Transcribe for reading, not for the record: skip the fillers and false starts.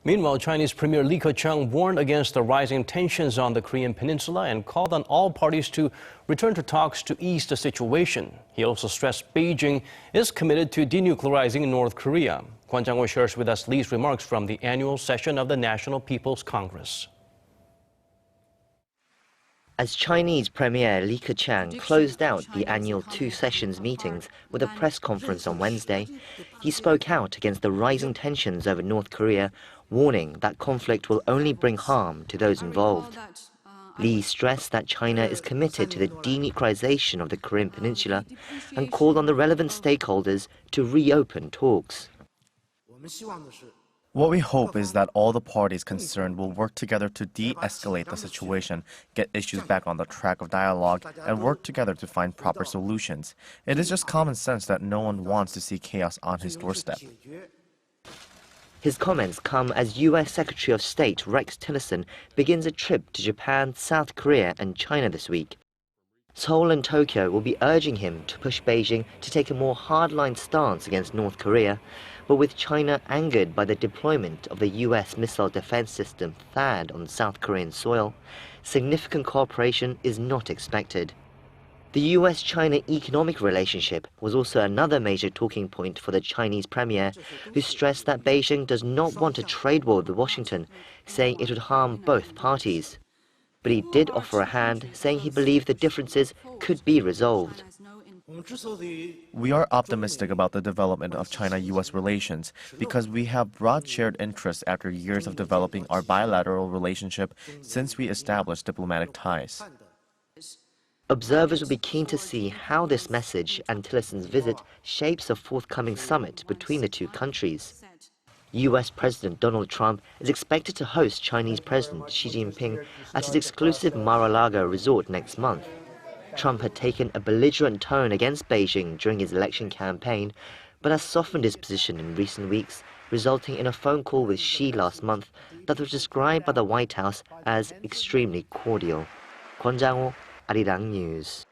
Meanwhile, Chinese Premier Li Keqiang warned against the rising tensions on the Korean peninsula and called on all parties to return to talks to ease the situation. He also stressed Beijing is committed to denuclearizing North Korea. Kwon Jang-ho shares with us Li's remarks from the annual session of the National People's Congress. As Chinese Premier Li Keqiang closed out the annual two-sessions meetings with a press conference on Wednesday, he spoke out against the rising tensions over North Korea, warning that conflict will only bring harm to those involved. Li stressed that China is committed to the denuclearization of the Korean peninsula and called on the relevant stakeholders to reopen talks. What we hope is that all the parties concerned will work together to de-escalate the situation, get issues back on the track of dialogue, and work together to find proper solutions. It is just common sense that no one wants to see chaos on his doorstep. His comments come as U.S. Secretary of State Rex Tillerson begins a trip to Japan, South Korea, and China this week. Seoul and Tokyo will be urging him to push Beijing to take a more hardline stance against North Korea, but with China angered by the deployment of the U.S. missile defense system THAAD on South Korean soil, significant cooperation is not expected. The U.S.-China economic relationship was also another major talking point for the Chinese premier, who stressed that Beijing does not want a trade war with Washington, saying it would harm both parties. But he did offer a hand, saying he believed the differences could be resolved. We are optimistic about the development of China-U.S. relations because we have broad shared interests after years of developing our bilateral relationship since we established diplomatic ties. Observers will be keen to see how this message and Tillerson's visit shapes a forthcoming summit between the two countries. U.S. President Donald Trump is expected to host Chinese President Xi Jinping at his exclusive Mar-a-Lago resort next month. Trump had taken a belligerent tone against Beijing during his election campaign, but has softened his position in recent weeks, resulting in a phone call with Xi last month that was described by the White House as extremely cordial. Kwon Jang-ho, Arirang News.